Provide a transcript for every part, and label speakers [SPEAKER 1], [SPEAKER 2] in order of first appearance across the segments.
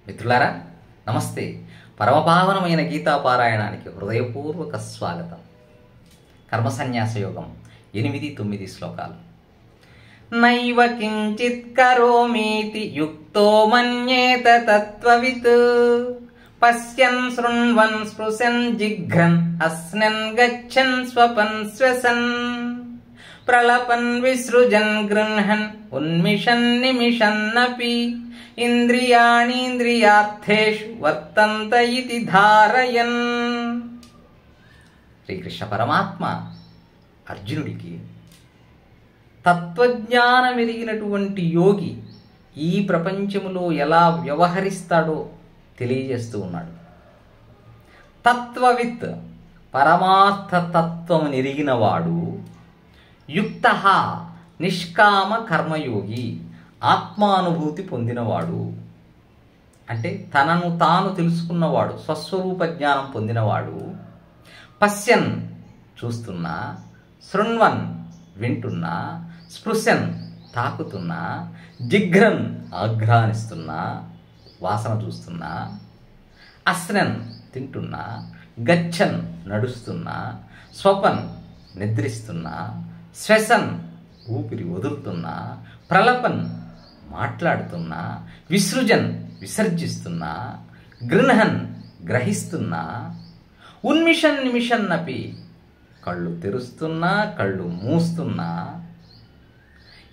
[SPEAKER 1] మిత్రులారా నమస్తే. పరమపావనమైన గీతాపారాయణానికి హృదయపూర్వక స్వాగతం. కర్మసన్యాస యోగం 8-9 శ్లోకాలు. నైవ కించిత్ కరోమీతి యుక్తో మన్యేత తత్వవిత్ పశ్యన్ శృణ్వన్ స్పృశన్ జిఘ్రన్ అస్నన్ గచ్చన్ స్వపన్ శ్వసన్ ప్రళపన్ విసృజన్ గృహన్ ఉన్మిషన్ నిమిషన్నపి ఇంద్రియాణీంద్రియార్థేషు వర్తంత ఇతి ధారయన్. శ్రీకృష్ణ పరమాత్మ అర్జునుడికి తత్వజ్ఞానం ఎరిగినటువంటి యోగి ఈ ప్రపంచములో ఎలా వ్యవహరిస్తాడో తెలియజేస్తూ ఉన్నాడు. తత్వవిత్ పరమార్థ తత్వము నెరిగినవాడు, యుక్త నిష్కామ కర్మయోగి ఆత్మానుభూతి పొందినవాడు, అంటే తనను తాను తెలుసుకున్నవాడు, స్వస్వరూప జ్ఞానం పొందినవాడు, పశ్యన్ చూస్తున్నా, శృణ్వన్ వింటున్నా, స్పృశన్ తాకుతున్నా, జిఘ్రన్ ఆఘ్రానిస్తున్నా వాసన చూస్తున్నా, అస్నన్ తింటున్నా, గచ్చన్ నడుస్తున్నా, స్వపన్ నిద్రిస్తున్నా, శ్వసన్ ఊపిరి వదులుతున్నా, ప్రలపన్ మాట్లాడుతున్నా, విసృజన్ విసర్జిస్తున్నా, గృహన్ గ్రహిస్తున్నా, ఉన్మిషన్ నిమిషన్నపి కళ్ళు తెరుస్తున్నా, కళ్ళు మూస్తున్నా,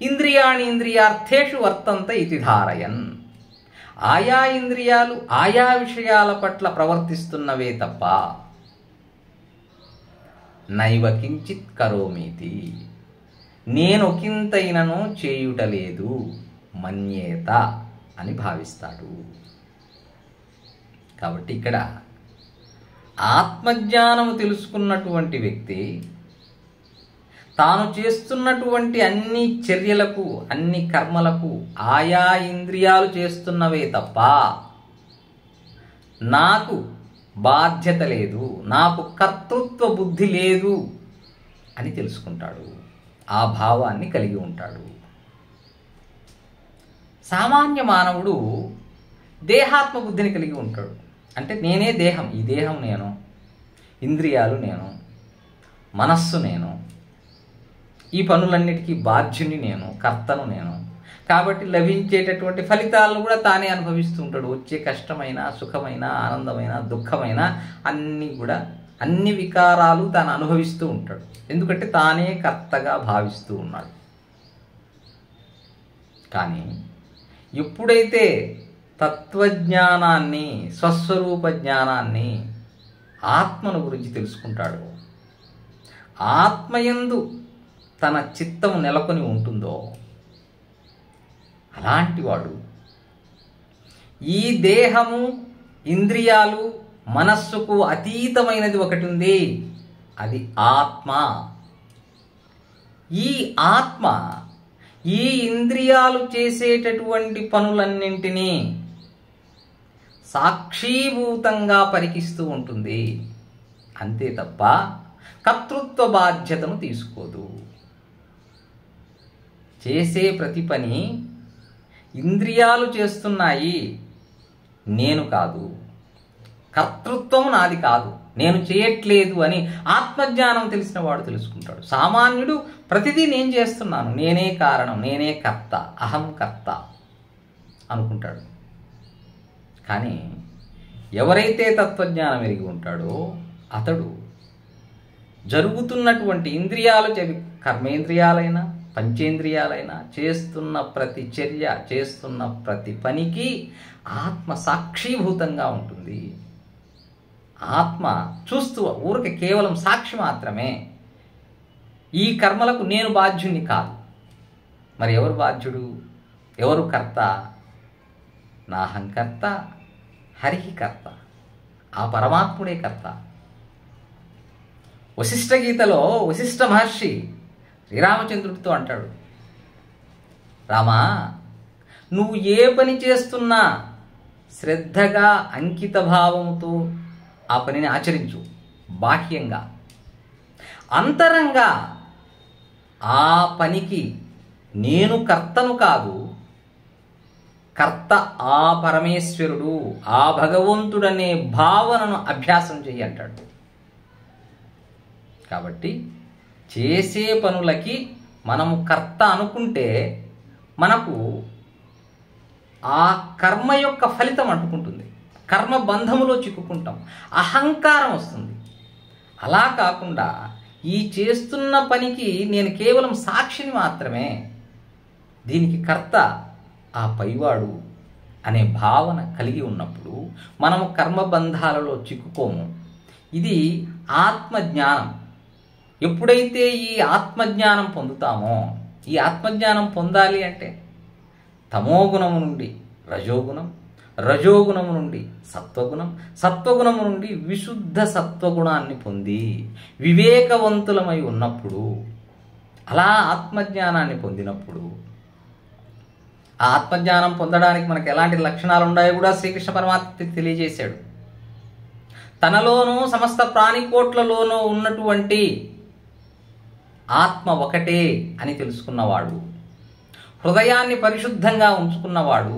[SPEAKER 1] ఇంద్రియాణి ఇంద్రియార్థేషు వర్తంత ఇతి ధారయన్ ఆయా ఇంద్రియాలు ఆయా విషయాల పట్ల ప్రవర్తిస్తున్నవే తప్ప నైవ కించిత్ కరోమీతి నేనొకింతైనను చేయుటలేదు మన్యేత అని భావిస్తాడు. కాబట్టి ఇక్కడ ఆత్మజ్ఞానము తెలుసుకున్నటువంటి వ్యక్తి తాను చేస్తున్నటువంటి అన్ని చర్యలకు, అన్ని కర్మలకు ఆయా ఇంద్రియాలు చేస్తున్నవే తప్ప నాకు బాధ్యత లేదు, నాకు కర్తృత్వ బుద్ధి లేదు అని తెలుసుకుంటాడు. ఆ భావాన్ని కలిగి ఉంటాడు. సామాన్య మానవుడు దేహాత్మ బుద్ధిని కలిగి ఉంటాడు. అంటే నేనే దేహం, ఈ దేహం నేను, ఇంద్రియాలు నేను, మనస్సు నేను, ఈ పనులన్నిటికీ బాధ్యుని నేను, కర్తను నేను. కాబట్టి లభించేటటువంటి ఫలితాలను కూడా తానే అనుభవిస్తూ ఉంటాడు. వచ్చే కష్టమైన, సుఖమైన, ఆనందమైన, దుఃఖమైన అన్ని వికారాలు తాను అనుభవిస్తూ ఉంటాడు. ఎందుకంటే తానే కర్తగా భావిస్తూ ఉన్నాడు. కానీ ఎప్పుడైతే తత్వజ్ఞానాన్ని, స్వస్వరూప జ్ఞానాన్ని, ఆత్మను గురించి తెలుసుకుంటాడో, ఆత్మయందు తన చిత్తము నెలకొని ఉంటుందో, అలాంటి వాడు ఈ దేహము, ఇంద్రియాలు, మనస్సుకు అతీతమైనది ఒకటి ఉంది, అది ఆత్మ. ఈ ఆత్మ ఈ ఇంద్రియాలు చేసేటటువంటి పనులన్నింటినీ సాక్షీభూతంగా పరికిస్తూ ఉంటుంది. అంతే తప్ప కర్తృత్వ బాధ్యతను తీసుకోదు. చేసే ప్రతి పని ఇంద్రియాలు చేస్తున్నాయి, నేను కాదు, కర్తృత్వం నాది కాదు, నేను చేయట్లేదు అని ఆత్మజ్ఞానం తెలిసిన వాడు తెలుసుకుంటాడు. సామాన్యుడు ప్రతిదీ నేను చేస్తున్నాను, నేనే కారణం, నేనే కర్త, అహం కర్త అనుకుంటాడు. కానీ ఎవరైతే తత్వజ్ఞానం ఎరిగి ఉంటాడో అతడు జరుగుతున్నటువంటి ఇంద్రియాలు, కర్మేంద్రియాలైనా పంచేంద్రియాలైనా చేస్తున్న ప్రతి చర్య, చేస్తున్న ప్రతి పనికి ఆత్మ సాక్షీభూతంగా ఉంటుంది. ఆత్మ చూస్తూ ఊరికి కేవలం సాక్షి మాత్రమే. ఈ కర్మలకు నేను బాధ్యుని కాదు. మరి ఎవరు బాధ్యుడు, ఎవరు కర్త? నాహంకర్త హరిహి కర్త, ఆ పరమాత్ముడే కర్త. వశిష్ఠ గీతలో వశిష్ఠ మహర్షి శ్రీరామచంద్రుడితో అంటాడు, రామా, నువ్వు ఏ పని చేస్తున్నా శ్రద్ధగా, అంకిత భావంతో ఆ పనిని ఆచరించు. బాహ్యంగా, అంతరంగా ఆ పనికి నేను కర్తను కాదు, కర్త ఆ పరమేశ్వరుడు, ఆ భగవంతుడనే భావనను అభ్యాసం చెయ్యి అంటాడు. కాబట్టి చేసే పనులకి మనము కర్త అనుకుంటే మనకు ఆ కర్మ యొక్క ఫలితం అంటుకుంటుంది, కర్మ బంధములో చిక్కుకుంటాం, అహంకారం వస్తుంది. అలా కాకుండా ఈ చేస్తున్న పనికి నేను కేవలం సాక్షిని మాత్రమే, దీనికి కర్త ఆ పైవాడు అనే భావన కలిగి ఉన్నప్పుడు మనము కర్మబంధాలలో చిక్కుకోము. ఇది ఆత్మజ్ఞానం. ఎప్పుడైతే ఈ ఆత్మజ్ఞానం పొందుతామో, ఈ ఆత్మజ్ఞానం పొందాలి అంటే తమోగుణము నుండి రజోగుణం, రజోగుణము నుండి సత్వగుణం, సత్వగుణము నుండి విశుద్ధ సత్వగుణాన్ని పొంది వివేకవంతులమై ఉన్నప్పుడు, అలా ఆత్మజ్ఞానాన్ని పొందినప్పుడు, ఆ ఆత్మజ్ఞానం పొందడానికి మనకు ఎలాంటి లక్షణాలు ఉన్నాయో కూడా శ్రీకృష్ణ పరమాత్మ తెలియజేశాడు. తనలోనూ సమస్త ప్రాణికోట్లలోనూ ఉన్నటువంటి ఆత్మ ఒకటే అని తెలుసుకున్నవాడు, హృదయాన్ని పరిశుద్ధంగా ఉంచుకున్నవాడు,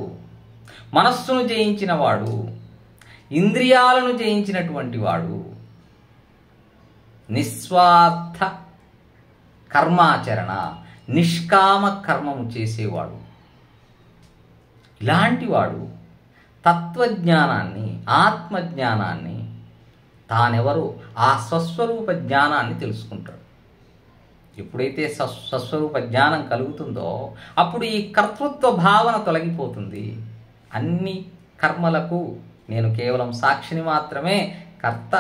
[SPEAKER 1] మనస్సును జయించినవాడు, ఇంద్రియాలను జయించినటువంటి వాడు, నిస్వార్థ కర్మాచరణ, నిష్కామ కర్మము చేసేవాడు, ఇలాంటి వాడు తత్వజ్ఞానాన్ని, ఆత్మజ్ఞానాన్ని, తానెవరో ఆ స్వస్వరూప జ్ఞానాన్ని తెలుసుకుంటాడు. ఎప్పుడైతే స్వస్వరూప జ్ఞానం కలుగుతుందో అప్పుడు ఈ కర్తృత్వ భావన తొలగిపోతుంది. అన్ని కర్మలకు నేను కేవలం సాక్షిని మాత్రమే, కర్త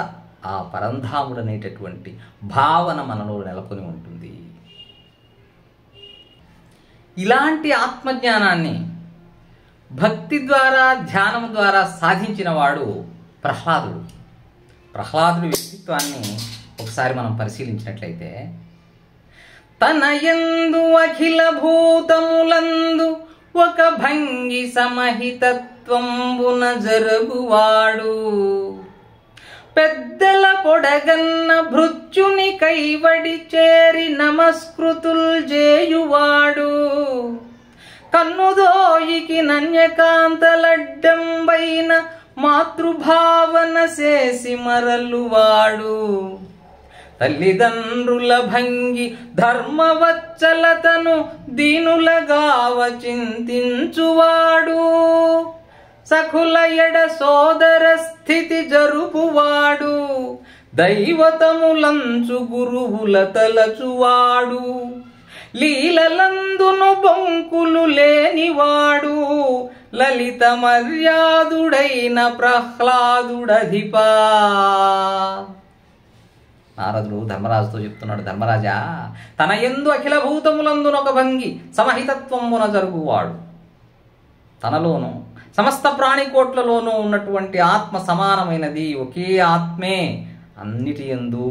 [SPEAKER 1] ఆ పరంధాముడు అనేటటువంటి భావన మనలో నెలకొని ఉంటుంది. ఇలాంటి ఆత్మజ్ఞానాన్ని భక్తి ద్వారా, ధ్యానం ద్వారా సాధించిన వాడు ప్రహ్లాదుడు. ప్రహ్లాదుడి వ్యక్తిత్వాన్ని ఒకసారి మనం పరిశీలించినట్లయితే, తనయందు అఖిల భూతములందు ఒక భంగి సమహితత్వంబున జరుగువాడు, పెద్దల పొడగన్న భృత్యుని కైవడి చేరి నమస్కృతుల్ చేయువాడు, కన్నుదోయికి నన్యకాంతలడ్డంబైన మాతృభావన చేసి మరలువాడు, తల్లిదండ్రుల భంగి ధర్మవచ్చలతను దీనులగావ చింతించువాడు, సఖుల ఎడ సోదర స్థితి జరుపువాడు, దైవతములంచు గురువుల తలచువాడు, లీలలందును బొంకులు లేనివాడు, లలిత మర్యాదుడైన ప్రహ్లాదుడధిపా. నారదుడు ధర్మరాజుతో చెప్తున్నాడు, ధర్మరాజా, తన యందు అఖిల భూతములందునొక భంగి సమహితత్వమున జరుగువాడు, తనలోనూ సమస్త ప్రాణికోట్లలోనూ ఉన్నటువంటి ఆత్మ సమానమైనది, ఒకే ఆత్మే అన్నిటి యందు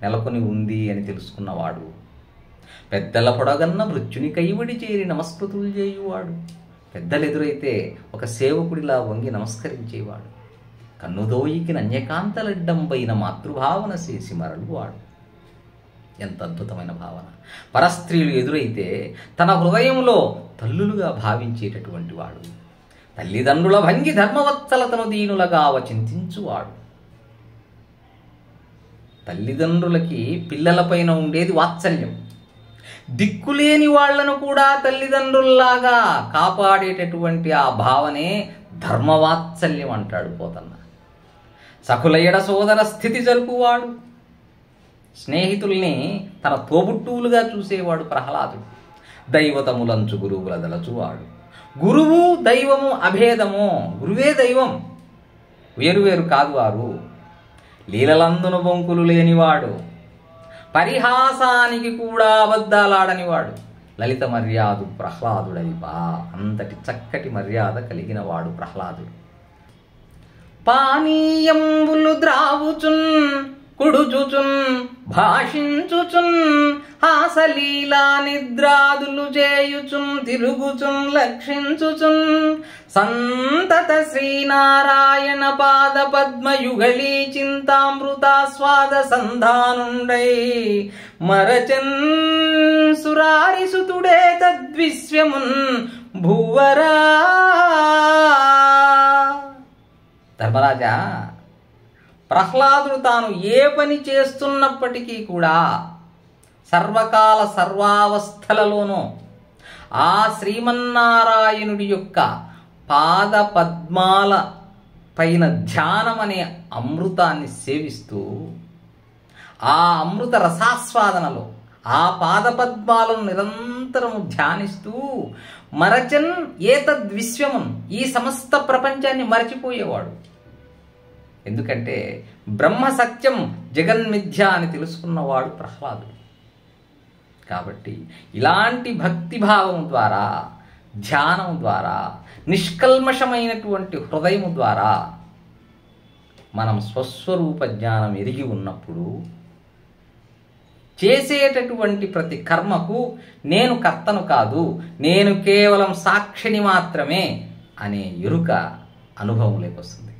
[SPEAKER 1] నెలకొని ఉంది అని తెలుసుకున్నవాడు, పెద్దల పొడగన్న మృత్యుని కైవడి చేరి నమస్కృతులు చేయువాడు, పెద్దలు ఎదురైతే ఒక సేవకుడిలా వంగి నమస్కరించేవాడు, కన్నుదోయికి నన్యకాంతలడ్డంబైన మాతృభావన చేసి మరలువాడు. ఎంత అద్భుతమైన భావన! పరస్త్రీలు ఎదురైతే తన హృదయంలో తల్లులుగా భావించేటటువంటి వాడు, తల్లిదండ్రుల భంగి ధర్మవత్సలతను దీనులగావ చింతించువాడు. తల్లిదండ్రులకి పిల్లలపైన ఉండేది వాత్సల్యం, దిక్కులేని వాళ్లను కూడా తల్లిదండ్రుల్లాగా కాపాడేటటువంటి ఆ భావనే ధర్మవాత్సల్యం అంటాడు పోతన్న. సఖుల ఎడ సోదర స్థితి జరుపువాడు, స్నేహితుల్ని తన తోబుట్టువులుగా చూసేవాడు ప్రహ్లాదుడు, దైవతములంచు గురువుల దలచువాడు. గురువు దైవము అభేదము, గురువే దైవం, వేరువేరు కాదు వారు. లీలలందును బొంకులు లేనివాడు, పరిహాసానికి కూడా అబద్ధాలాడనివాడు, లలిత మర్యాదు ప్రహ్లాదుడైపా. అంతటి చక్కటి మర్యాద కలిగిన వాడు ప్రహ్లాదుడు. పానీయంబులు ద్రావుచున్ కుడుచుచున్ భాషించుచున్ హాసలీలా నిద్రాదులు చేయుచున్ తిరుగుచున్ లక్షించుచున్ సంతత శ్రీనారాయణ పాద పద్మయుగళీ చింతామృతాస్వాద సంధానుండై మరచన్ సురారిసుతుడే తద్విశ్వమున్ భూవరా. ధర్మరాజా, ప్రహ్లాదుడు తాను ఏ పని చేస్తున్నప్పటికీ కూడా సర్వకాల సర్వావస్థలలోనూ ఆ శ్రీమన్నారాయణుడి యొక్క పాద పద్మాల పైన ధ్యానం అనే అమృతాన్ని సేవిస్తూ ఆ అమృత రసాస్వాదనలో ఆ పాదపద్మాలను నిరంతరము ధ్యానిస్తూ మరచన్ ఏతద్విశ్వమున్, ఈ సమస్త ప్రపంచాన్ని మరచిపోయేవాడు. ఎందుకంటే బ్రహ్మ సత్యం జగన్మిథ్య అని తెలుసుకున్నవాడు ప్రహ్లాదుడు. కాబట్టి ఇలాంటి భక్తిభావం ద్వారా, ధ్యానం ద్వారా, నిష్కల్మషమైనటువంటి హృదయం ద్వారా మనం స్వస్వరూప జ్ఞానం ఎరిగి ఉన్నప్పుడు చేసేటటువంటి ప్రతి కర్మకు నేను కర్తను కాదు, నేను కేవలం సాక్షిని మాత్రమే అనే ఎరుక అనుభవంలోకి వస్తుంది.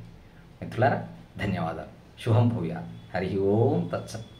[SPEAKER 1] మిత్రులారా, ధన్యవాదాలు. శుభం భూయాత్. హరి ఓం తత్సత్.